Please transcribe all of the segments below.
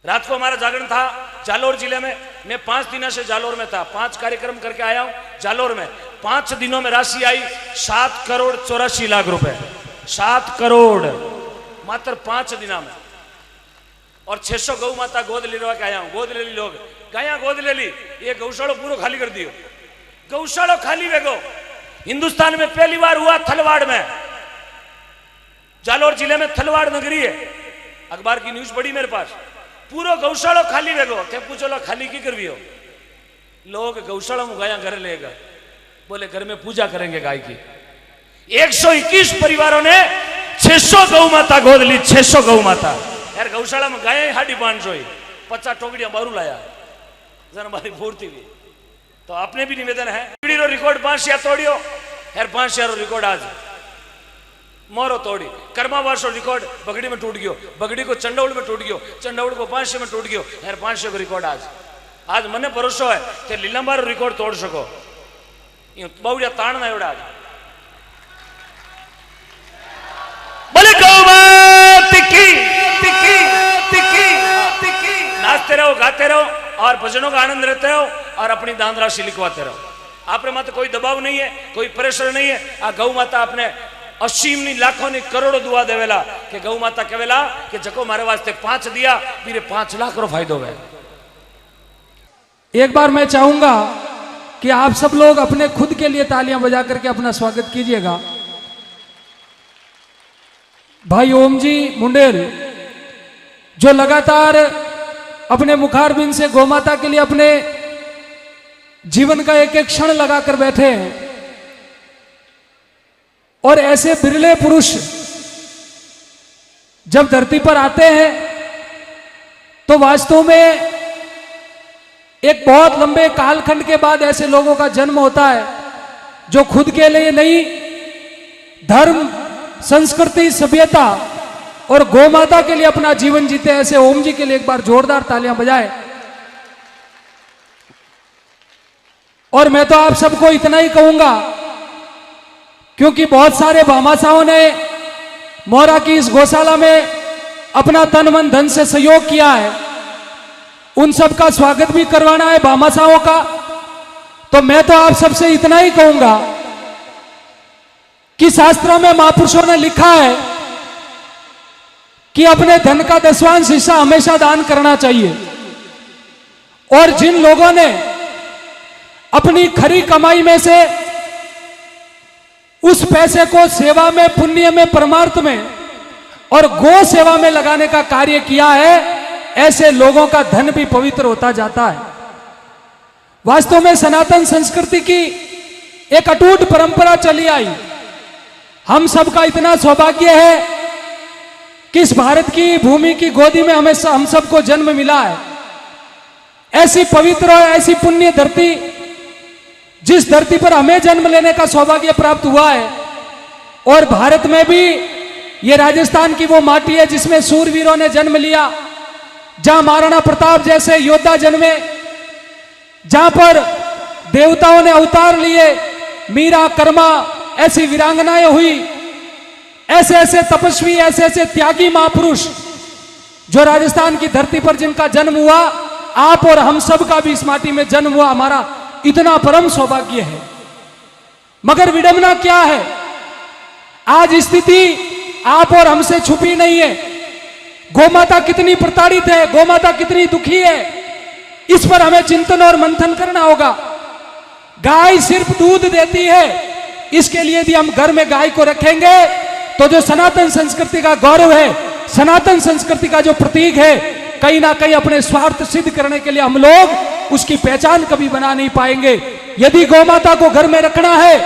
रात को हमारा जागरण था जालोर जिले में। मैं 5 दिनों से जालोर में था, 5 कार्यक्रम करके आया हूं जालोर में। 5 दिनों में राशि आई 7 करोड़ 84 लाख रुपए, 7 करोड़ मात्र 5 दिनों में। और 600 गौ माता गोद लेवा के आया हूं। गोद ले ली लोग, गाया गोद ले ली, ये गौशाला पूरा खाली कर दियो। गौशाला खाली वेगो हिंदुस्तान में पहली बार हुआ थलवाड़ में, जालोर जिले में थलवाड़ नगरी है। अखबार की न्यूज पड़ी मेरे पास, पूरा गौशाला खाली वेगो। थे पूछो लो खाली की करवी हो? लोग गौशाला में गाया घर लेगा, बोले घर में पूजा करेंगे गाय की। 121 परिवारों ने 600 गौ माता गोद ली, 600 गौ माता। यार गौशाला में गाय 550 ही, 50 टोकड़ियां बारू लाया जन हमारी पूर्ति भी। तो आपने भी निवेदन है रिकॉर्ड 5 तोड़ियो यार, 5 रिकॉर्ड आज मोरो तोड़ी। कर्मावासो रिकॉर्ड बगड़ी में टूट गयो, बगड़ी को चंडौड़ में टूट गयो, चंडौड़ को 500 में टूट गयो यार, 500 को रिकॉर्ड आज मने भरोसो है कि लीलांबार रिकॉर्ड तोड़ सको। बहुड़िया ताण ना एवड़ा आज बोले गौमात की तिकी तिकी तिकी। नाचते रहो, गाते रहो और भजनों का आनंद लेते रहो और अपनी दान राशि लिखवाते रहो। आपने मात्र कोई दबाव नहीं है, कोई प्रेशर नहीं है। आ गौ माता आपने असीमनी लाखों करोड़ों दुआ देवेला कि गौ माता कहेला कि जको मारे वास्ते 5 दिया मेरे 5 लाख रो फायदो है। एक बार मैं चाहूंगा कि आप सब लोग अपने खुद के लिए तालियां बजा करके अपना स्वागत कीजिएगा। भाई ओम जी मुंडेर जो लगातार अपने मुखारबिंद से गौ माता के लिए अपने जीवन का एक एक क्षण लगाकर बैठे हैं, और ऐसे बिरले पुरुष जब धरती पर आते हैं तो वास्तव में एक बहुत लंबे कालखंड के बाद ऐसे लोगों का जन्म होता है जो खुद के लिए नहीं, धर्म, संस्कृति, सभ्यता और गौ माता के लिए अपना जीवन जीते। ऐसे ओम जी के लिए एक बार जोरदार तालियां बजाएं। और मैं तो आप सबको इतना ही कहूंगा, क्योंकि बहुत सारे भामाशाहों ने मोरा की इस गौशाला में अपना तन मन धन से सहयोग किया है, उन सब का स्वागत भी करवाना है भामाशाहों का। तो मैं तो आप सबसे इतना ही कहूंगा कि शास्त्रों में महापुरुषों ने लिखा है कि अपने धन का 10वांश हिस्सा हमेशा दान करना चाहिए। और जिन लोगों ने अपनी खरी कमाई में से उस पैसे को सेवा में, पुण्य में, परमार्थ में और गो सेवा में लगाने का कार्य किया है, ऐसे लोगों का धन भी पवित्र होता जाता है। वास्तव में सनातन संस्कृति की एक अटूट परंपरा चली आई। हम सबका इतना सौभाग्य है कि इस भारत की भूमि की गोदी में हमेशा हम सबको जन्म मिला है। ऐसी पवित्र और ऐसी पुण्य धरती, जिस धरती पर हमें जन्म लेने का सौभाग्य प्राप्त हुआ है, और भारत में भी ये राजस्थान की वो माटी है जिसमें सूरवीरों ने जन्म लिया, जहां महाराणा प्रताप जैसे योद्धा जन्मे, जहां पर देवताओं ने अवतार लिए, मीरा, कर्मा ऐसी वीरांगनाएं हुई। ऐसे ऐसे तपस्वी, ऐसे ऐसे त्यागी महापुरुष जो राजस्थान की धरती पर जिनका जन्म हुआ, आप और हम सब का भी इस माटी में जन्म हुआ, हमारा इतना परम सौभाग्य है। मगर विडंबना क्या है, आज स्थिति आप और हमसे छुपी नहीं है। गौमाता कितनी प्रताड़ित है, गौमाता कितनी दुखी है, इस पर हमें चिंतन और मंथन करना होगा। गाय सिर्फ दूध देती है, इसके लिए यदि हम घर में गाय को रखेंगे तो जो सनातन संस्कृति का गौरव है, सनातन संस्कृति का जो प्रतीक है, कहीं ना कहीं अपने स्वार्थ सिद्ध करने के लिए हम लोग उसकी पहचान कभी बना नहीं पाएंगे। यदि गौमाता को घर में रखना है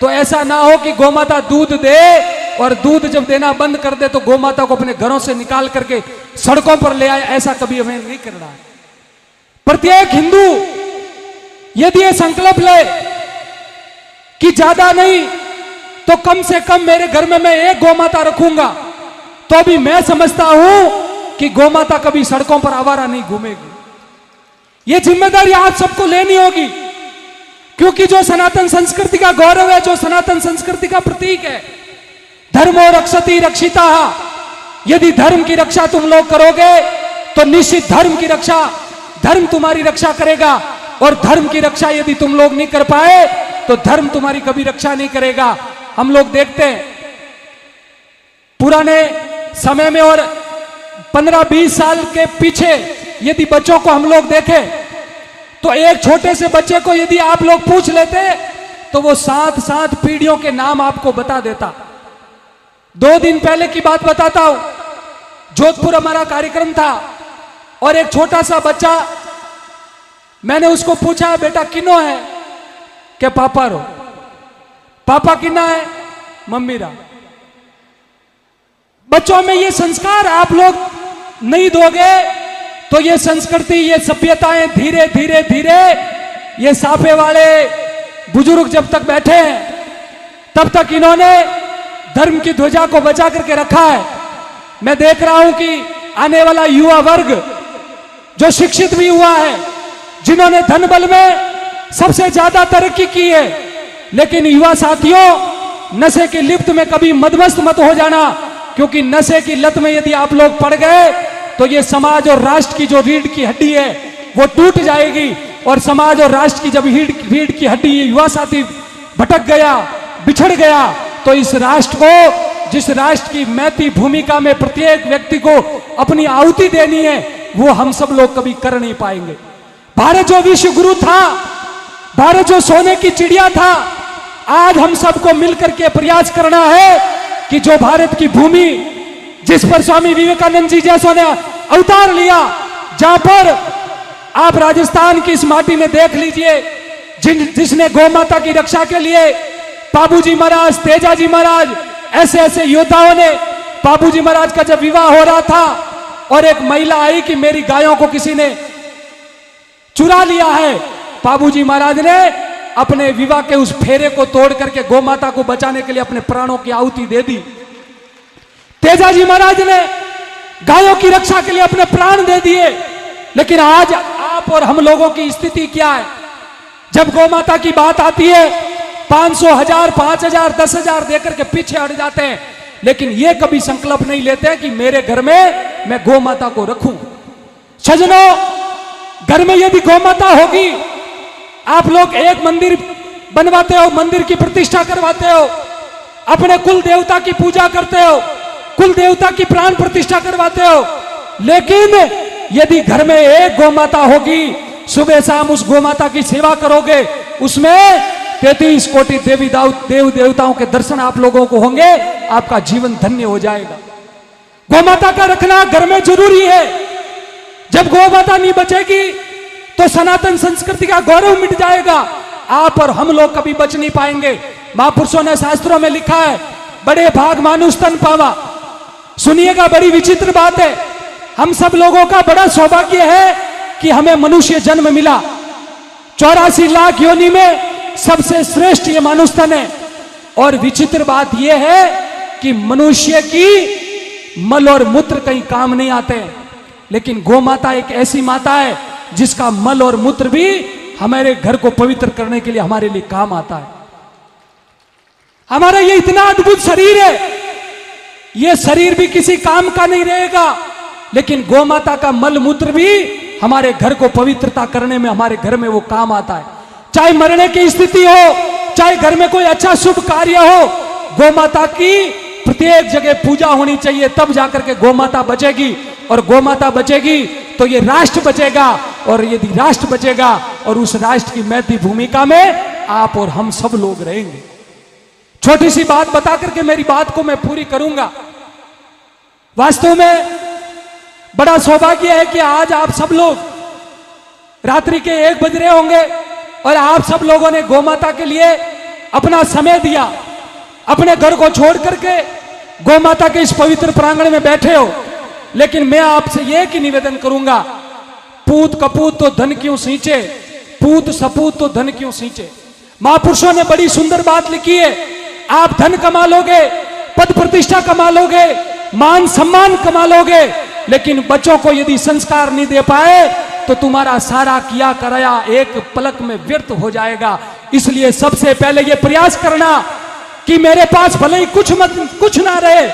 तो ऐसा ना हो कि गौमाता दूध दे और दूध जब देना बंद कर दे तो गौमाता को अपने घरों से निकाल करके सड़कों पर ले आए, ऐसा कभी हमें नहीं करना है। प्रत्येक हिंदू यदि ये संकल्प ले कि ज्यादा नहीं तो कम से कम मेरे घर में मैं एक गौमाता रखूंगा, तो भी मैं समझता हूं कि गौमाता कभी सड़कों पर आवारा नहीं घूमेगी। यह जिम्मेदारी आप सबको लेनी होगी, क्योंकि जो सनातन संस्कृति का गौरव है, जो सनातन संस्कृति का प्रतीक है, धर्मो रक्षति रक्षिता, यदि धर्म की रक्षा तुम लोग करोगे तो निश्चित धर्म तुम्हारी रक्षा करेगा। और धर्म की रक्षा यदि तुम लोग नहीं कर पाए तो धर्म तुम्हारी कभी रक्षा नहीं करेगा। हम लोग देखते हैं पुराने समय में और 15-20 साल के पीछे यदि बच्चों को हम लोग देखें तो एक छोटे से बच्चे को यदि आप लोग पूछ लेते तो वो 7 पीढ़ियों के नाम आपको बता देता। 2 दिन पहले की बात बताता हूं, जोधपुर हमारा कार्यक्रम था और एक छोटा सा बच्चा, मैंने उसको पूछा बेटा किनो है, क्या पापा रो, पापा किना है, मम्मी रा। बच्चों में ये संस्कार आप लोग नहीं दोगे तो ये संस्कृति, ये सभ्यताएं धीरे धीरे धीरे, ये साफे वाले बुजुर्ग जब तक बैठे हैं तब तक इन्होंने धर्म की ध्वजा को बचा करके रखा है। मैं देख रहा हूं कि आने वाला युवा वर्ग जो शिक्षित भी हुआ है, जिन्होंने धन बल में सबसे ज्यादा तरक्की की है, लेकिन युवा साथियों नशे की लिप्त में कभी मदमस्त मत हो जाना, क्योंकि नशे की लत में यदि आप लोग पड़ गए तो ये समाज और राष्ट्र की जो रीढ़ की हड्डी है वो टूट जाएगी। और समाज और राष्ट्र की जब रीढ़ की हड्डी युवा साथी भटक गया, बिछड़ गया, तो इस राष्ट्र को, जिस राष्ट्र की महती भूमिका में प्रत्येक व्यक्ति को अपनी आहुति देनी है, वो हम सब लोग कभी कर नहीं पाएंगे। भारत जो विश्व गुरु था, भारत जो सोने की चिड़िया था, आज हम सबको मिलकर के प्रयास करना है कि जो भारत की भूमि जिस पर स्वामी विवेकानंद जी जैसों ने अवतार लिया, जहां पर आप राजस्थान की इस माटी में देख लीजिए, जिसने गौ माता की रक्षा के लिए बाबूजी महाराज, तेजाजी महाराज, ऐसे ऐसे योद्धाओं ने, बाबूजी महाराज का जब विवाह हो रहा था और एक महिला आई कि मेरी गायों को किसी ने चुरा लिया है, बाबूजी महाराज ने अपने विवाह के उस फेरे को तोड़ करके गौ माता को बचाने के लिए अपने प्राणों की आहुति दे दी। तेजाजी महाराज ने गायों की रक्षा के लिए अपने प्राण दे दिए। लेकिन आज आप और हम लोगों की स्थिति क्या है? जब गौ माता की बात आती है 500, 1000, 5000, 10,000 देकर के पीछे हट जाते हैं, लेकिन ये कभी संकल्प नहीं लेते कि मेरे घर में मैं गौ माता को रखूं। सजनों, घर में यदि गौ माता होगी, आप लोग एक मंदिर बनवाते हो, मंदिर की प्रतिष्ठा करवाते हो, अपने कुल देवता की पूजा करते हो, कुल देवता की प्राण प्रतिष्ठा करवाते हो, लेकिन यदि घर में एक गौ माता होगी, सुबह शाम उस गौ माता की सेवा करोगे, उसमें 33 कोटि देव देवताओं के दर्शन आप लोगों को होंगे, आपका जीवन धन्य हो जाएगा। गौ माता का रखना घर में जरूरी है। जब गौ माता नहीं बचेगी तो सनातन संस्कृति का गौरव मिट जाएगा। आप और हम लोग कभी बच नहीं पाएंगे। महापुरुषों ने शास्त्रों में लिखा है, बड़े भाग मानुष तन पावा। सुनिएगा, बड़ी विचित्र बात है। हम सब लोगों का बड़ा सौभाग्य है कि हमें मनुष्य जन्म मिला। 84 लाख योनि में सबसे श्रेष्ठ ये मानुष तन है। और विचित्र बात यह है कि मनुष्य की मल और मूत्र कहीं काम नहीं आते हैं, लेकिन गौ माता एक ऐसी माता है जिसका मल और मूत्र भी हमारे घर को पवित्र करने के लिए हमारे लिए काम आता है। हमारा ये इतना अद्भुत शरीर है, ये शरीर भी किसी काम का नहीं रहेगा, लेकिन गौ माता का मल मूत्र भी हमारे घर को पवित्रता करने में, हमारे घर में वो काम आता है। चाहे मरने की स्थिति हो, चाहे घर में कोई अच्छा शुभ कार्य हो, गौ माता की प्रत्येक जगह पूजा होनी चाहिए, तब जाकर के गौ माता बचेगी। और गौ माता बचेगी तो ये राष्ट्र बचेगा, और यदि राष्ट्र बचेगा और उस राष्ट्र की महती भूमिका में आप और हम सब लोग रहेंगे। छोटी सी बात बता करके मेरी बात को मैं पूरी करूंगा। वास्तव में बड़ा सौभाग्य है कि आज आप सब लोग, रात्रि के 1 बज रहे होंगे और आप सब लोगों ने गौ माता के लिए अपना समय दिया, अपने घर को छोड़ करके गौ माता के इस पवित्र प्रांगण में बैठे हो। लेकिन मैं आपसे यह कि निवेदन करूंगा, पूत कपूत तो धन क्यों सींचे, पूत सपूत तो धन क्यों सींचे। महापुरुषों ने बड़ी सुंदर बात लिखी है। आप धन कमा लोगे, पद प्रतिष्ठा कमा लोगे, मान सम्मान कमा लोगे, लेकिन बच्चों को यदि संस्कार नहीं दे पाए तो तुम्हारा सारा किया कराया एक पलक में व्यर्थ हो जाएगा। इसलिए सबसे पहले यह प्रयास करना कि मेरे पास भले ही कुछ ना रहे,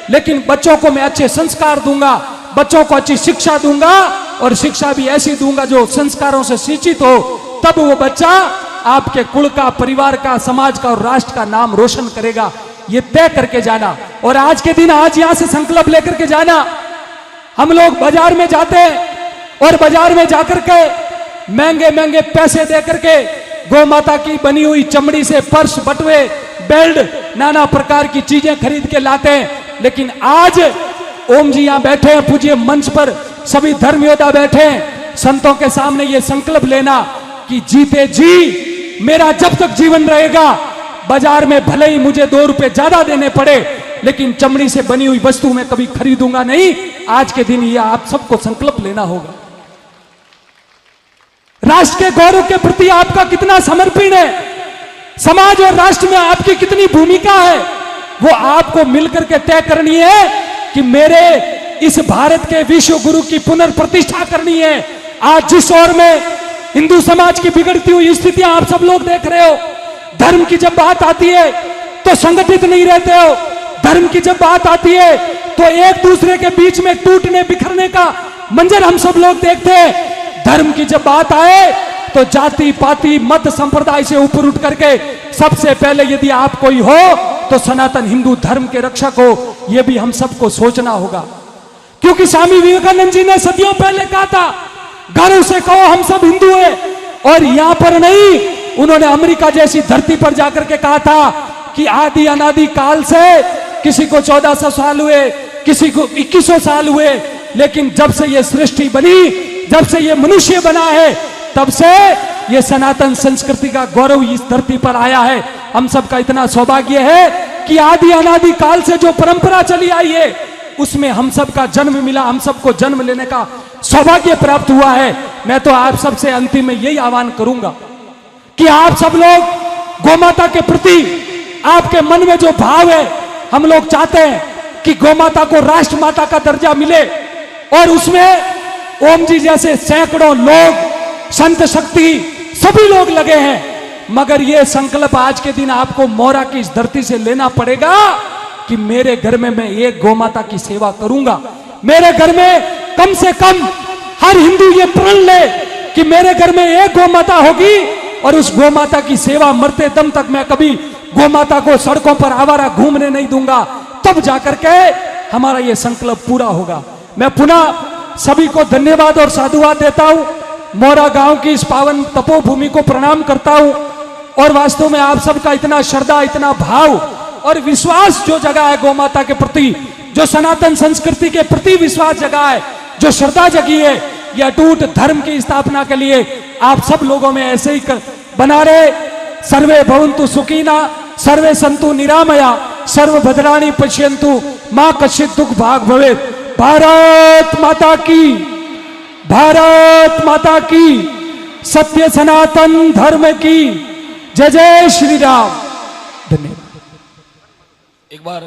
लेकिन बच्चों को मैं अच्छे संस्कार दूंगा, बच्चों को अच्छी शिक्षा दूंगा और शिक्षा भी ऐसी दूंगा जो संस्कारों से सिंचित हो, तब वो बच्चा आपके कुल का, परिवार का, समाज का और राष्ट्र का नाम रोशन करेगा। ये तय करके जाना और आज के दिन आज यहां से संकल्प लेकर के जाना। हम लोग बाजार में जाते हैं और बाजार में जाकर के महंगे महंगे पैसे दे करके गौ माता की बनी हुई चमड़ी से पर्स, बटुए, बेल्ट, नाना प्रकार की चीजें खरीद के लाते हैं। लेकिन आज ओम जी यहां बैठे हैं, पूज्य मंच पर सभी धर्म योद्धा बैठे हैं, संतों के सामने ये संकल्प लेना कि जीते जी मेरा जब तक जीवन रहेगा, बाजार में भले ही मुझे 2 रुपए ज्यादा देने पड़े, लेकिन चमड़ी से बनी हुई वस्तु मैं कभी खरीदूंगा नहीं। आज के दिन ये आप सबको संकल्प लेना होगा। राष्ट्र के गौरव के प्रति आपका कितना समर्पण है, समाज और राष्ट्र में आपकी कितनी भूमिका है, वो आपको मिलकर के तय करनी है कि मेरे इस भारत के विश्व गुरु की पुनर्प्रतिष्ठा करनी है। आज जिस ओर में हिंदू समाज की बिगड़ती हुई स्थितियां आप सब लोग देख रहे हो, धर्म की जब बात आती है तो संगठित नहीं रहते हो, धर्म की जब बात आती है तो एक दूसरे के बीच में टूटने बिखरने का मंजर हम सब लोग देखते हैं। धर्म की जब बात आए तो जाति पाति मत संप्रदाय से ऊपर उठ करके सबसे पहले यदि आप कोई हो तो सनातन हिंदू धर्म के रक्षक हो, यह भी हम सबको सोचना होगा। क्योंकि स्वामी विवेकानंद जी ने सदियों पहले कहा था, गर्व से कहो हम सब हिंदू हैं। और यहां पर नहीं, उन्होंने अमेरिका जैसी धरती पर जाकर के कहा था कि आदि अनादि काल से किसी को 1400 साल हुए, किसी को 2100 साल हुए, लेकिन जब से ये सृष्टि बनी, जब से ये मनुष्य बना है, तब से ये सनातन संस्कृति का गौरव इस धरती पर आया है। हम सबका इतना सौभाग्य है कि आदि अनादि काल से जो परंपरा चली आई है उसमें हम सबका जन्म मिला, हम सबको जन्म लेने का सौभाग्य प्राप्त हुआ है। मैं तो आप सबसे अंतिम में यही आह्वान करूंगा कि आप सब लोग गौ माता के प्रति आपके मन में जो भाव है, हम लोग चाहते हैं कि गौ माता को राष्ट्र माता का दर्जा मिले और उसमें ओम जी जैसे सैकड़ों लोग, संत शक्ति सभी लोग लगे हैं। मगर यह संकल्प आज के दिन आपको मौरा की इस धरती से लेना पड़ेगा कि मेरे घर में मैं एक गौ माता की सेवा करूंगा। मेरे घर में कम से कम हर हिंदू ये प्रण ले कि मेरे घर में एक गौ माता होगी और उस गौ माता की सेवा मरते दम तक मैं कभी गौ माता को सड़कों पर आवारा घूमने नहीं दूंगा। तब जाकर के हमारा ये संकल्प पूरा होगा। मैं पुनः सभी को धन्यवाद और साधुवाद देता हूं, मौरा गांव की इस पावन तपोभूमि को प्रणाम करता हूं और वास्तव में आप सबका इतना श्रद्धा, इतना भाव और विश्वास जो जगा है गौ माता के प्रति, जो सनातन संस्कृति के प्रति विश्वास जगा है, जो श्रद्धा जगी है, यह अटूट धर्म की स्थापना के लिए आप सब लोगों में ऐसे ही बना रहे। सर्वे भवन्तु सुखिना, सर्वे सन्तु निरामया, सर्व भद्राणि पश्यन्तु, मां कश्चित् दुख भाग भवेत्। भारत माता की, भारत माता की, सत्य सनातन धर्म की जय जय श्री राम। धन्यवाद। एक बार